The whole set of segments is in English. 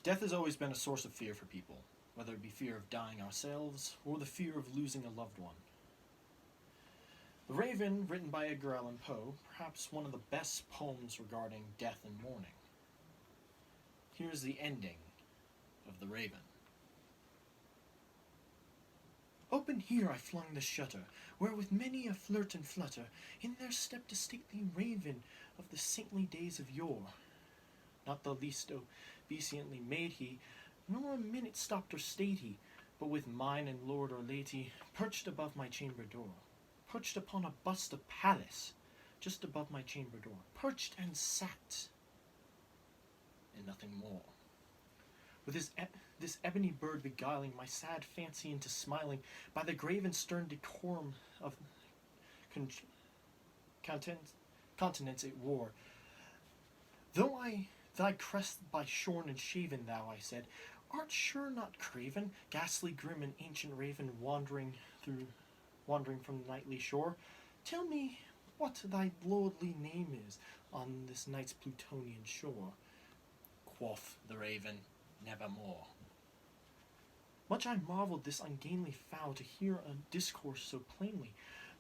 Death has always been a source of fear for people, whether it be fear of dying ourselves or the fear of losing a loved one. The Raven, written by Edgar Allan Poe, perhaps one of the best poems regarding death and mourning. Here's the ending of The Raven. Open here I flung the shutter, where with many a flirt and flutter, in there stepped a stately raven of the saintly days of yore. Not the least obediently made he, nor a minute stopped or stayed he, but with mine and lord or lady, perched above my chamber door, perched upon a bust of Pallas, just above my chamber door, perched and sat, and nothing more. With this ebony bird beguiling my sad fancy into smiling, by the grave and stern decorum of countenance it wore. Though I thy crest by shorn and shaven, thou, I said, art sure not craven, ghastly grim and ancient raven, wandering from the nightly shore? Tell me what thy lordly name is on this night's Plutonian shore. Quoth the raven, nevermore. Much I marvelled this ungainly fowl to hear a discourse so plainly,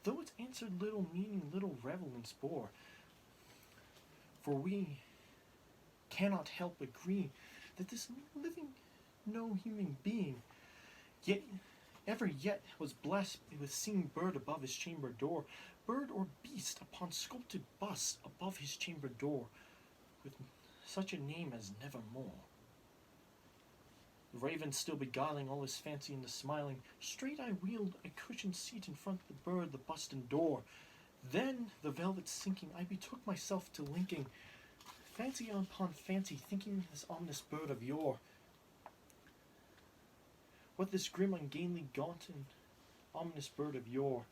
though its answered little meaning, little relevance bore. For we cannot help agree that this living no human being yet was blessed with seeing bird above his chamber door, bird or beast upon sculpted bust above his chamber door, with such a name as nevermore. The raven still beguiling all his fancy into smiling, straight I wheeled a cushioned seat in front of the bird, the bust and door. Then, the velvet sinking, I betook myself to linking fancy upon fancy, thinking this ominous bird of yore. What this grim, ungainly, gaunt, and ominous bird of yore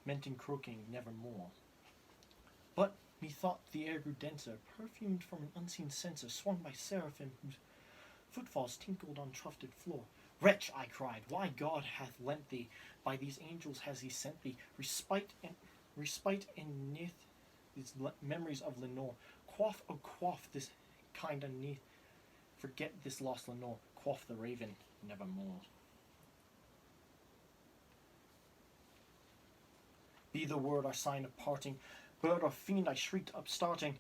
meant in croaking nevermore. But methought the air grew denser, perfumed from an unseen censer, swung by seraphim whose footfalls tinkled on tufted floor. Wretch, I cried, why God hath lent thee, by these angels has he sent thee, respite and neath these memories of Lenore. Quaff, oh quaff, this kind underneath, forget this lost Lenore. Quaff the raven, nevermore. Be the word our sign of parting, bird or fiend, I shrieked upstarting.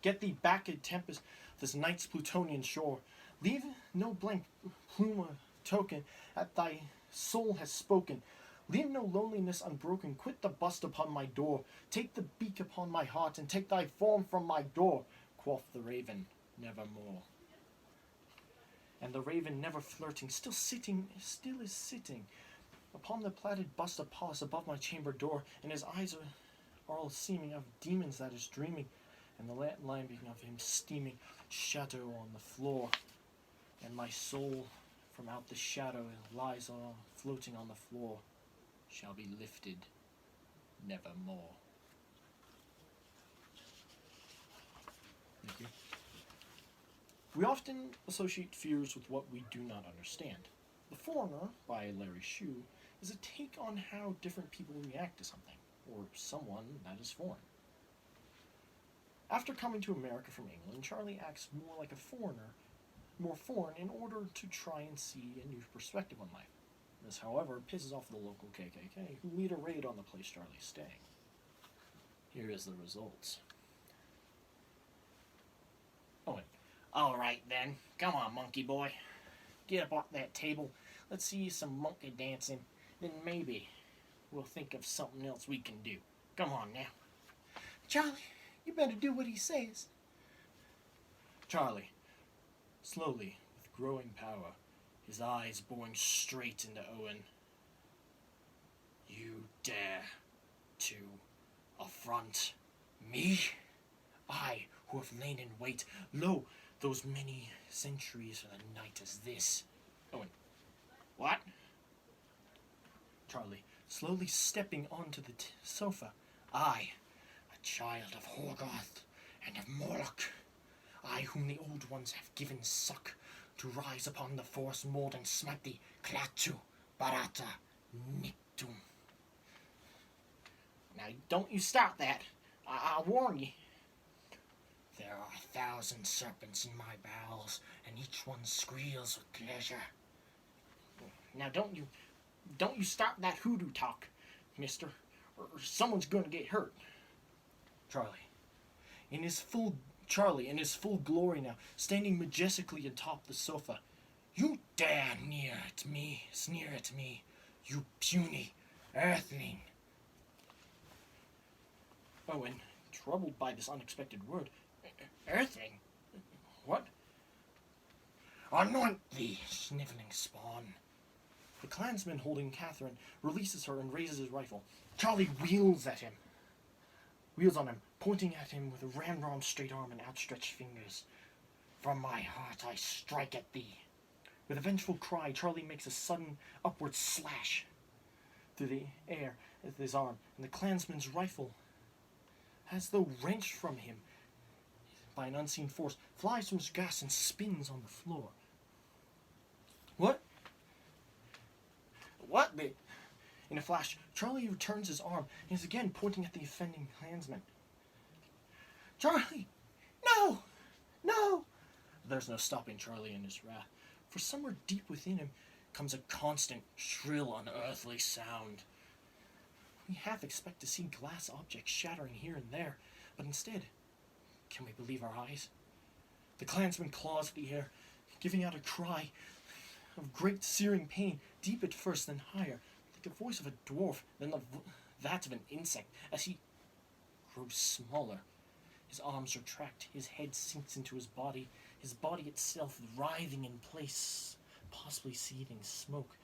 Get thee back in tempest, this night's Plutonian shore. Leave no blank plume or token that thy soul has spoken. Leave no loneliness unbroken. Quit the bust upon my door. Take the beak upon my heart, and take thy form from my door. Quoth the raven, nevermore. And the raven, never flirting, still is sitting upon the plaited bust of Pallas above my chamber door, and his eyes are all seeming of demons that is dreaming, and the lambing of him steaming shadow on the floor. And my soul from out the shadow lies all floating on the floor, shall be lifted nevermore. Thank you. We often associate fears with what we do not understand. The Foreigner, by Larry Shue, is a take on how different people react to something, or someone that is foreign. After coming to America from England, Charlie acts more like a foreigner, more foreign, in order to try and see a new perspective on life. This, however, pisses off the local KKK, who lead a raid on the place Charlie's staying. Here is the results. Owen. All right, then. Come on, monkey boy. Get up off that table. Let's see some monkey dancing. Then maybe we'll think of something else we can do. Come on, now. Charlie, you better do what he says. Charlie, slowly, with growing power, his eyes boring straight into Owen. You dare to affront me? I, who have lain in wait, lo, those many centuries for the night as this. Owen. What? Charlie, slowly stepping onto the sofa. I, a child of Horgoth and of Moloch, I whom the old ones have given suck, to rise upon the forest mold and smite thee, Klaatu, Barata, Nictum. Now, don't you start that. I'll warn ye. There are 1,000 serpents in my bowels, and each one squeals with pleasure. Now don't you start that hoodoo talk, mister, or someone's gonna get hurt. Charlie, in his full glory now, standing majestically atop the sofa. You dare sneer at me, you puny earthling. Owen, troubled by this unexpected word. Earthling? What? Anoint thee, sniveling spawn. The clansman holding Catherine releases her and raises his rifle. Charlie wheels on him, pointing at him with a ramrod straight arm and outstretched fingers. From my heart I strike at thee. With a vengeful cry, Charlie makes a sudden upward slash through the air with his arm, and the clansman's rifle, as though wrenched from him by an unseen force, flies from his grasp and spins on the floor. What? What the? In a flash, Charlie returns his arm and is again pointing at the offending clansman. Charlie! No! No! There's no stopping Charlie in his wrath, for somewhere deep within him comes a constant, shrill, unearthly sound. We half expect to see glass objects shattering here and there, but instead, can we believe our eyes? The clansman claws at the air, giving out a cry of great searing pain, deep at first, then higher, like the voice of a dwarf, then that of an insect, as he grows smaller. His arms retract, his head sinks into his body itself writhing in place, possibly seething smoke,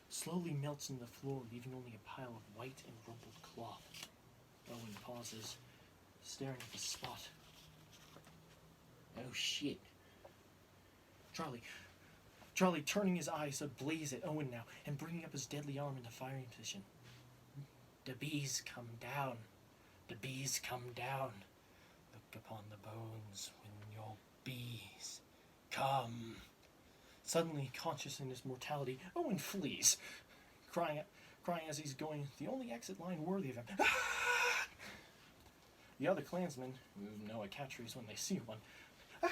slowly melts in the floor, leaving only a pile of white and rumpled cloth. Owen pauses, staring at the spot. Oh shit. Charlie turning his eyes ablaze at Owen now, and bringing up his deadly arm into firing position. The bees come down. The bees come down. Look upon the bones when your bees come. Suddenly conscious in his mortality, Owen flees, crying as he's going the only exit line worthy of him. Ah! The other clansmen, who know a catchphrase when they see one, ah!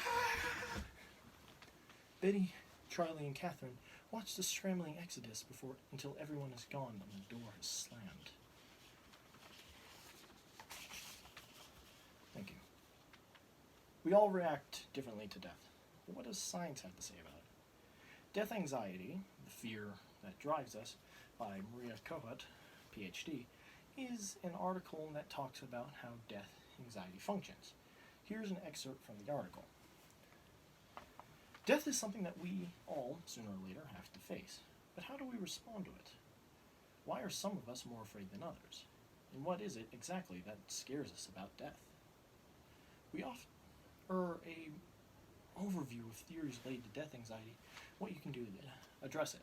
Betty, Charlie, and Catherine watch the scrambling exodus until everyone is gone and the door is slammed. Thank you. We all react differently to death, but what does science have to say about it? Death anxiety, the fear that drives us, by Maria Kohut, PhD, is an article that talks about how death anxiety functions. Here's an excerpt from the article. Death is something that we all, sooner or later, have to face. But how do we respond to it? Why are some of us more afraid than others? And what is it exactly that scares us about death? We offer an overview of theories related to death anxiety, what you can do to address it.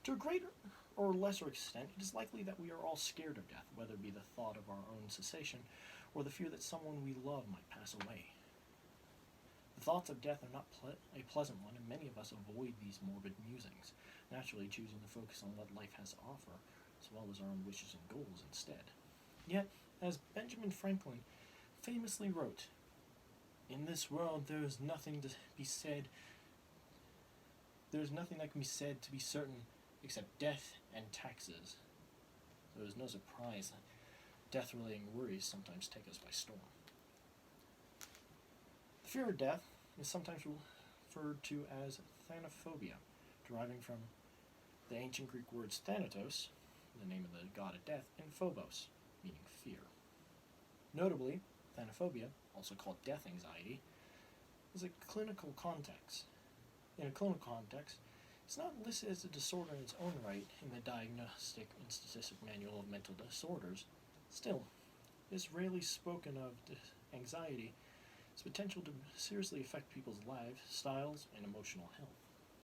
To a greater or lesser extent, it is likely that we are all scared of death, whether it be the thought of our own cessation or the fear that someone we love might pass away. The thoughts of death are not a pleasant one, and many of us avoid these morbid musings, naturally choosing to focus on what life has to offer, as well as our own wishes and goals instead. Yet, as Benjamin Franklin famously wrote, "In this world there is nothing to be said. There is nothing that can be said to be certain except death and taxes." So it is no surprise that death-related worries sometimes take us by storm. The fear of death is sometimes referred to as thanophobia, deriving from the ancient Greek words thanatos, the name of the god of death, and phobos, meaning fear. Notably, thanophobia, also called death anxiety, is a clinical context. In a clinical context, it's not listed as a disorder in its own right in the Diagnostic and Statistic Manual of Mental Disorders. Still, this rarely spoken of anxiety has potential to seriously affect people's lives, styles, and emotional health.